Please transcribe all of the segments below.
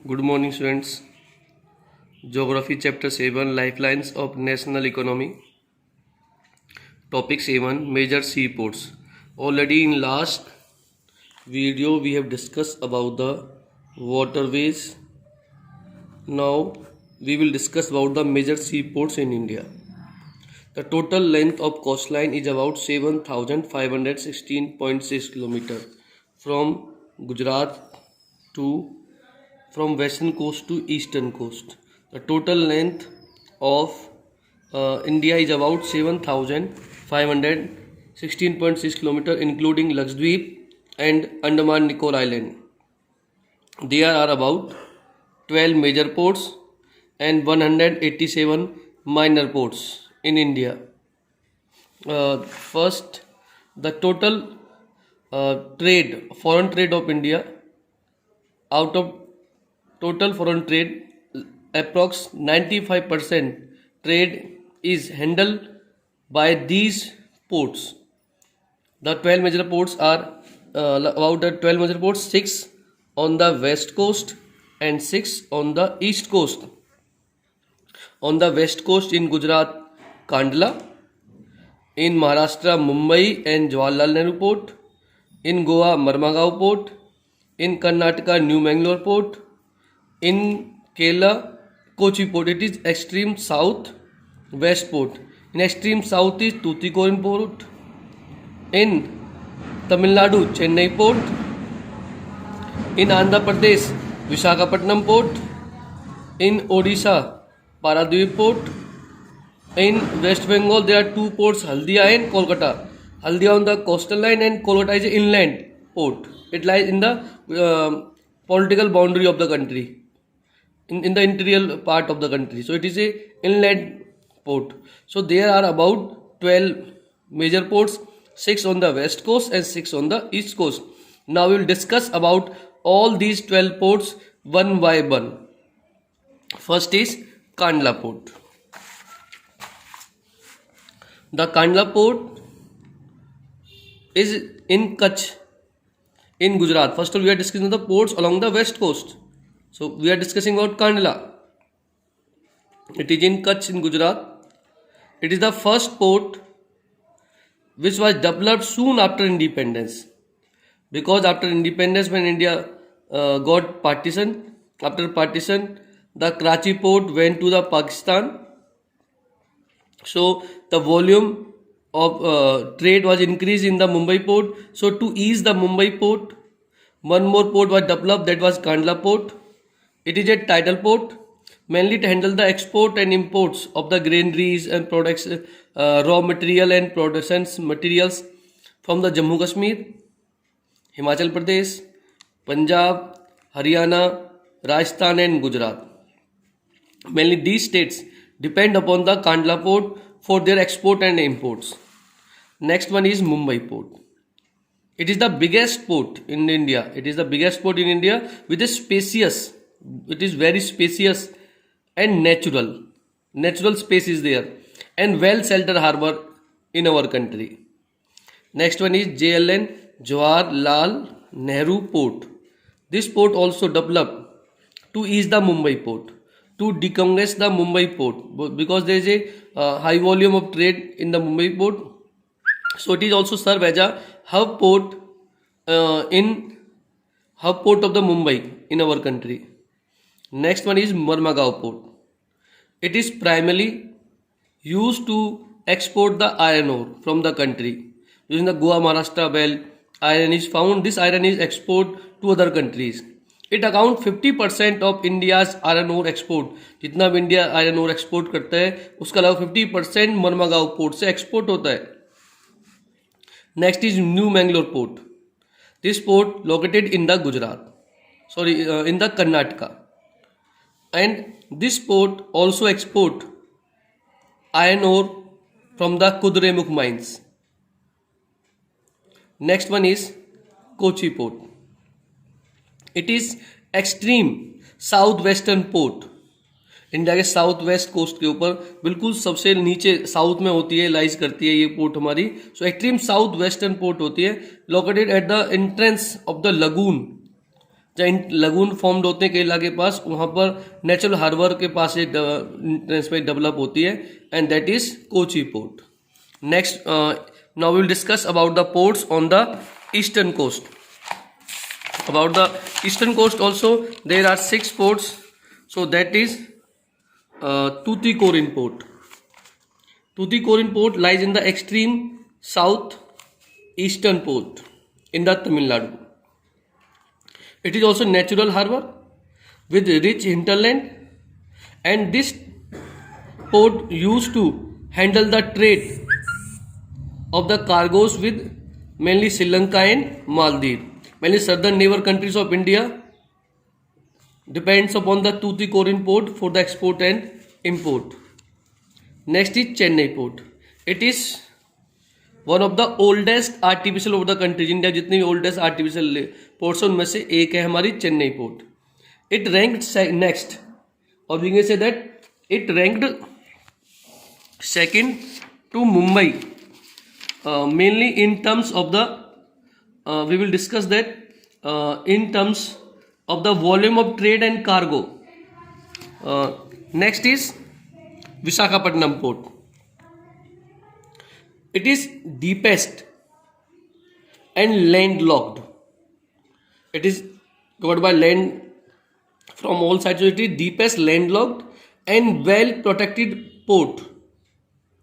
Good morning, students. Geography chapter 7 Lifelines of National Economy. Topic 7 Major seaports. Already in last video we have discussed about the waterways. Now we will discuss about the major seaports in India. The total length of coastline is about 7,516.6 km from Gujarat to from western coast to eastern coast. The total length of India is about 7,516.6 km, including Lakshadweep and Andaman Nicobar Island. There are about 12 major ports and 187 minor ports in India. First, the total foreign trade of India, out of total foreign trade, approx 95% trade is handled by these ports. The 12 major ports are about the 12 major ports, 6 on the west coast and 6 on the east coast. On the west coast in Gujarat, Kandla; in Maharashtra, Mumbai and Jawaharlal Nehru Port; in Goa, Marmagao Port; in Karnataka, New Mangalore Port; in Kerala, Kochi Port. It is extreme south west port. In extreme south is Tuticorin Port. In Tamil Nadu, Chennai Port. In Andhra Pradesh, Visakhapatnam Port. In Odisha, Paradweep Port. In West Bengal, there are two ports, Haldia and Kolkata. Haldia on the coastal line and Kolkata is an inland port. It lies in the political boundary of the country, in the interior part of the country. So it is a inland port. So there are about 12 major ports, 6 on the west coast and 6 on the east coast. Now we will discuss about all these 12 ports one by one. First is Kandla Port. The Kandla Port is in Kutch in Gujarat. First of all, we are discussing the ports along the west coast. So we are discussing about Kandla. It is in Kutch in Gujarat. It is the first port which was developed soon after independence. Because after independence, when India got partition, after partition, the Karachi port went to the Pakistan. So the volume of trade was increased in the Mumbai port. So to ease the Mumbai port, one more port was developed, that was Kandla Port. It is a tidal port, mainly to handle the export and imports of the granaries and products, raw material and productions materials from the Jammu Kashmir, Himachal Pradesh, Punjab, Haryana, Rajasthan and Gujarat. Mainly these states depend upon the Kandla port for their export and imports. Next one is Mumbai port. It is the biggest port in India. It is the biggest port in India with a spacious. It is very spacious and natural. Natural space is there and well sheltered harbor in our country. Next one is JLN, Jawaharlal Nehru Port. This port also developed to ease the Mumbai port, to decongest the Mumbai port, because there is a high volume of trade in the Mumbai port. So it is also serve as a hub port of the Mumbai in our country. Next one is Marmagao Port. It is primarily used to export the iron ore from the country. Using the Goa Maharashtra belt, iron is found. This iron is export to other countries. It accounts 50% of India's iron ore export. जितना भी India iron ore export करता है, उसका अलावा 50% मरमगांव port से export होता है. Next is New Mangalore Port. This port located in the in the Karnataka. And this port also export iron ore from the Kudremukh mines. Next one is Kochi Port. It is extreme southwestern port. India के south west coast के ऊपर बिल्कुल सबसे नीचे south में होती है, lies करती है ये पोर्ट हमारी. सो एक्सट्रीम साउथ वेस्टर्न पोर्ट होती है, located at the entrance of the lagoon जहाँ लगून फॉर्म्ड होते हैं केरला के पास, वहाँ पर नेचुरल हार्बर के पास एक ट्रांसपोर्ट डेवलप होती है, and that is Kochi port. Next, now we will discuss about the ports on the eastern coast. About the eastern coast also there are 6 ports. So that is Tuticorin port. Tuticorin port lies in the extreme south eastern port in the Tamil Nadu. It is also natural harbor with rich hinterland, and this port used to handle the trade of the cargoes with mainly Sri Lanka and Maldives. Mainly southern neighbor countries of India depends upon the Tuticorin port for the export and import. Next is Chennai port. It is one of the oldest artificial of the country. India जितनी भी oldest artificial ports उनमें से एक है हमारी Chennai port. It ranked next, or we can say that it ranked second to Mumbai, mainly in terms of the we will discuss that in terms of the volume of trade and cargo. Next is Visakhapatnam port. It is deepest and landlocked. It is covered by land from all sides. So it is deepest, landlocked and well protected port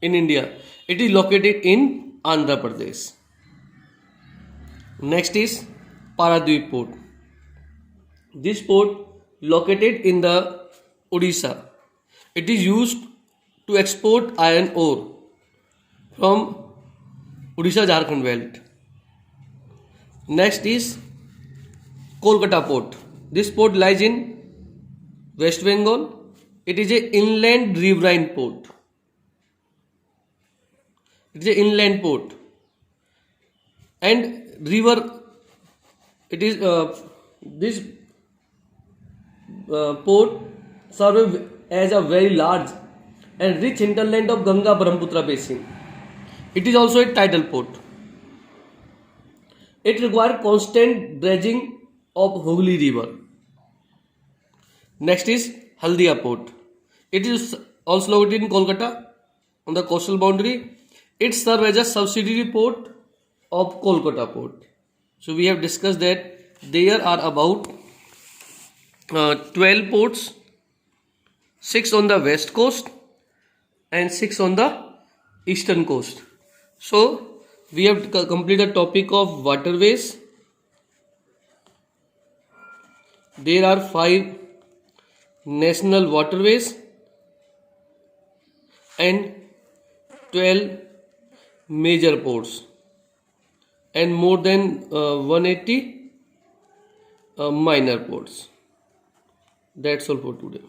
in India. It is located in Andhra Pradesh. Next is Paradweep port. This port located in the Odisha. It is used to export iron ore from Odisha Jharkhand belt. Next is Kolkata port. This port lies in West Bengal. It is an inland riverine port. It is an inland port and river. It is this port serves as a very large and rich hinterland of Ganga Brahmaputra basin. It is also a tidal port. It requires constant dredging of Hooghly river. Next is Haldia port. It is also located in Kolkata on the coastal boundary. It serves as a subsidiary port of Kolkata port. So we have discussed that there are about 12 ports, 6 on the west coast and 6 on the eastern coast. So we have completed the topic of waterways. There are 5 national waterways and 12 major ports and more than 180 minor ports. That's all for today.